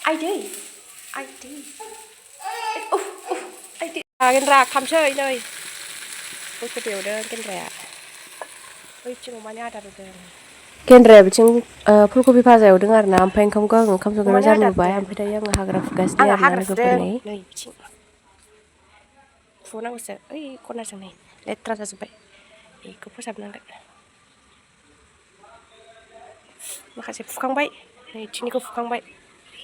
आइदै गेन्द्रा खामसै नै गयखौ एवदों गेन्द्राया बैथिं अमानि आदार होदों गेन्द्राया बिथिं फुलकबि भाजा एवदों आरोना ओमफ्राय ओंखामखौ आं ओंखाम संग्रायाव जानबोबाय ओमफ्राय दायो आङो हाग्रा फुगासिनो आरोना लोगोफोरनि नै बिथिं फुनांगौसो ओइ खनाजों नै लेथ्रा जाजोब्बाय बेखौ फोसाबनांगोन माखासे फुखांबाय नैथिंनिखौ फुखांबाय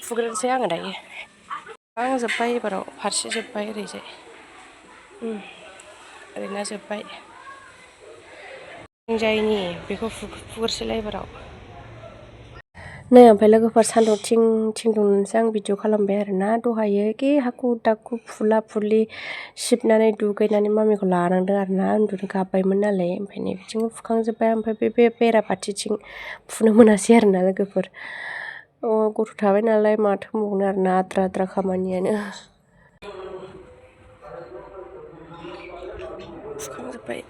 फुग्रोनोसै आङो दायो आं जोब्बाय एबाराव फारसे जोब्बाय ओरैजाय ओरैना जोब्बाय जायनि बेखौ फुग्रोसैलाय एबाराव नै ओमफ्राय लोगोफोर सान्दुं थिं थिं दुंनानैसो आं भिडिअ खालामबाय आरोना दहायो एखे हाखु दाखु फुला फुलि सिबनानै दुगैनानै मामिखौ लानांदों आरोना उन्दुनो गाबबायमोन नालाय ओमफ्राय नै बिथिंबो फुखांजोब्बाय ओमफ्राय बे बेराफारसेथिं फुनो मोनासै आरोना लोगोफोर गथ' थाबाय नालाय माथो बुंबावनो आरोना आद्रा आद्रा खामानियानो फुखांजोब्बाय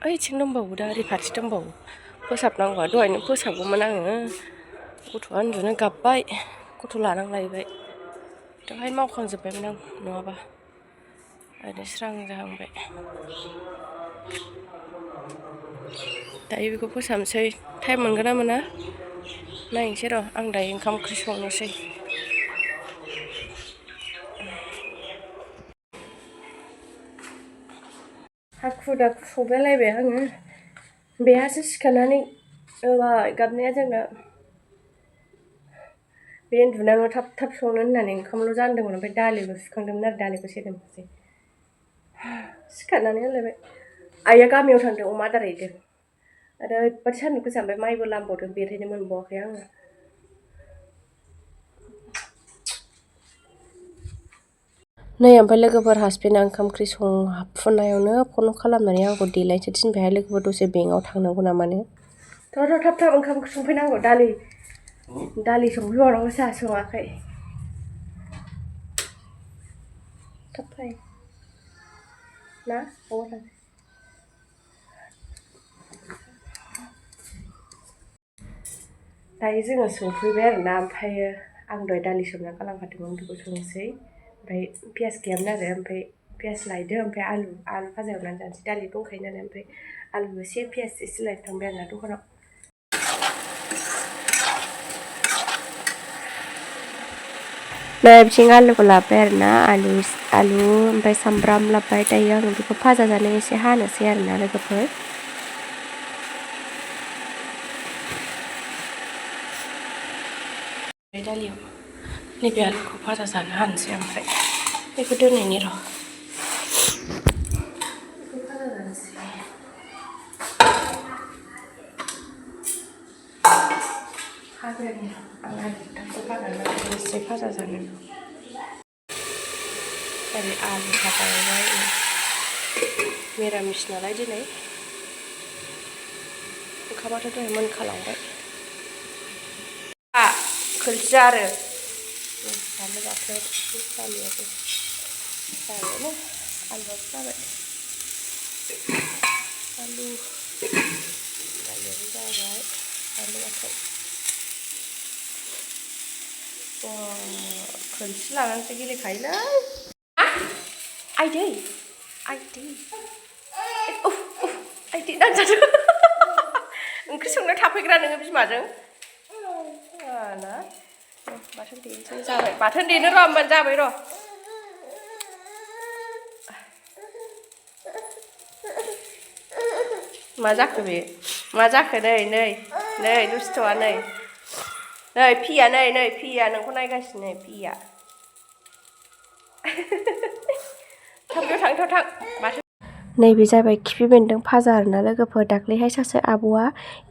ओइथिं दंबावो दा ओरै फारसे दंबावो फोसाबनांगौआ दहायनो फोसाबगौमोन आङो गथ'आ उन्दुनो गाबबाय गथ' लानांलायबाय दहायनो मावखांजोब्बायमोन आं नङाबा ओरैनो स्रां जाहांबाय दायो बेखौ फोसाबनोसै टाइम मोनगोन ना मोना नायनोसै र' आं दायो ओंखाम ओंख्रि संनोसै हाखु दाखु संलायलायबाय आङो बेहासो सिखारनानै गाबनाया जोंना बे उन्दुनायावनो थाब थाब संनो होननानै ओंखामल' जानदोंमोन ओमफ्राय दालिबो सुखांदोंमोन आरो दालिखौ सेरनोसै सिखारनानै होलायबाय आइया गामियाव थांदों अमा आदार हैदों आरो ओरैबादि सान्दुं गोसा ओमफ्राय माइबो लामबावदों बेरायनो मोनबावाखै आङो नै ओमफ्राय लोगोफोर हासबेन्डआ ओंखाम ओंख्रि संफुनायावनो फन खालामनानै आंखौ देलायनोसो थिनबायहाय लोगोफोर दसे बेंकआव थांनांगौ नामानो थ' थाब थाब ओंखाम ओंख्रि संफैनांगौ दालि संफैबावनांगौ जोंहा सङाखै थाब फै ना दायो जोङो संफैबाय आरोना ओमफ्रायो आं दहाय दालि सोमना गालांखादोंमोन बेखौ संनोसै ओमफ्राय पियास गैयामोन आरो ओमफ्राय पियास लायदो ओमफ्राय आलु भाजा एवनानै जानोसै दालि दंखायो नालाय ओमफ्राय आलु एसे पियास एसे लायनो थांबाय आरोना दखानाव नै बिथिं आलुखौ लाबाय आरोना आलु ओमफ्राय सामब्राम लाबाय दायो आं बेखौ भाजा जानो एसे हानोसै आरोना लोगोफोर दालियाव नैबे आलुखौ भाजा जानो हानोसै ओमफ्राय बेखौ दोननायनि र' बेखौ भाजा जानोसै हाग्रानि आं आलु भाजा एसे भाजा जानो ओरै आलु भाजा एवबाय मिरामिस नालाय दिनै ओंखामाथ' दहाय मोनखालांबाय खोलसिया आरो जानो बाथोन दालियाबो जाबायानो आलुआबो जाबाय दालियाबो जाबाय आलु बाथोन खोलसि लानानैसो गेलेखायोलै आइदै नांजादों ओंख्रि संनायाव थाफैग्रा नोङो बिमाजों ना बाथोन देनोसै जाबाय बाथोन देनो र' होमबानो जाबाय र' मा जाखो बे मा जाखो नै दुस्थ'आ नै फिया नै फिया नोंखौ नायगासिनो फिया थांथ' थां माथो नैबे जाबाय खिफि बेन्दों भाजा आरोना लोगोफोर दाख्लैहाय सासे आब'आ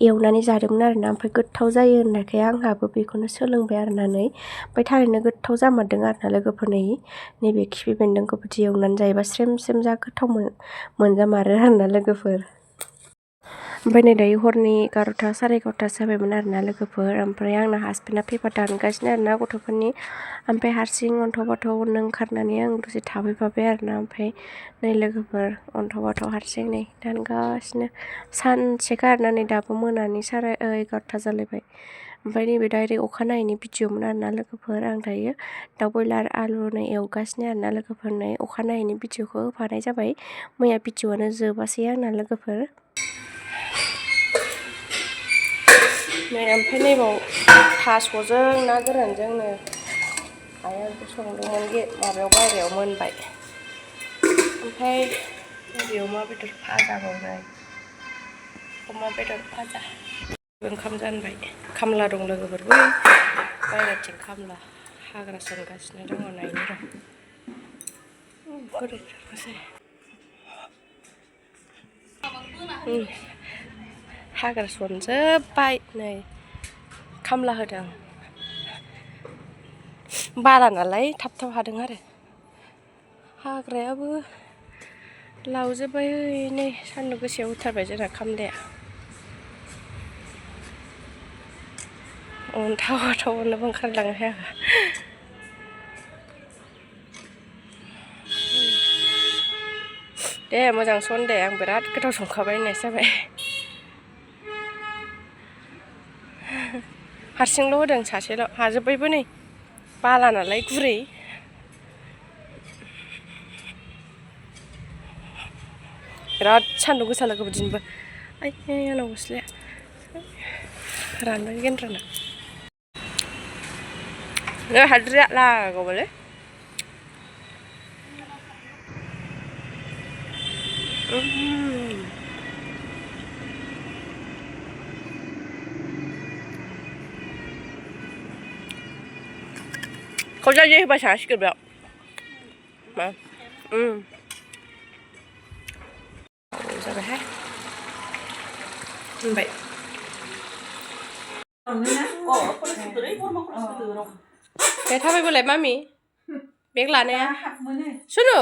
एवनानै जादोंमोन आरोना ओमफ्राय गोथाव जायो होननायखाय आंहाबो बेखौनो सोलोंबाय आरोना ओमफ्राय थारैनो गोथाव जामारदों आरोना लोगोफोर नैबे खिफि बेन्दोंखौ बिदि एवनानै जायोबा स्रेम स्रेम जा गोथाव मोनजामारो आरोना लोगोफोर ओमफ्राय नै दायो हरनि 11ता 11:30 जाबायमोन आरोना लोगोफोर ओमफ्राय आंना हासबेन्डआ पेपार दानगासिनो आरोना गथ'फोरनि ओमफ्राय हारसिं अन्थाव बाथावनो ओंखारनानै आं दसे थाफैफाबाय आरोना ओमफ्राय नै लोगोफोर अन्थाव बाथाव हारसिं नै दानगासिनो सानसेखा आरोना नै दाबो मोनानि 11:30 जालायबाय ओमफ्राय नैबे डाइरेक्ट अखानायैनि भिडिअ'मोन आरोना लोगोफोर आं दायो दाउ बयलार आलुनो एवगासिनो आरोना लोगोफोर नै अखानायैनि भिडिअ'खौ होफानाय जाबाय मैया भिडिअ'आनो जोबासै आंना लोगोफोर नै ओमफ्राय नैबाव थास'जों ना गोरानजोंनो आइया संदोंमोन माबायाव बायहेरायाव मोनबाय ओमफ्राय नैबे अमा बेदर भाजा बावनाय अमा बेदर भाजा ओंखाम जानबाय खामला दं लोगोफोर बै बायहेराथिं खामला हाग्रा सनगासिनो दङ नायनो र' गोदौथारनोसै हाग्रा सनजोब्बाय नै खामला होदों बारा नालाय थाब थाब हादों आरो हाग्रायाबो लावजोब्बाय नै सान्दुं गोसायाव होथारबाय जोंना खामलाया थावा थावानोबो ओंखारलांनो हायाखै दे मोजां सन दे आं बिराद गोथाव संखाबाय होननायसो जाबाय हारसिंल' होदों सासेल' हाजोब्बायबो नै बाला नालाय गुरै बिराद सान्दुं गोसा लोगोफोर दिनैबो आइ आंनाव गस्लाया रानबाय गेन्द्राना नै हाद्रिया लागावबायलै खौजायै होबाय थासिगोन बेयाव मा जाबायहाय होनबाय दे थाबायबोलाय मामि बेग लानाया सुनु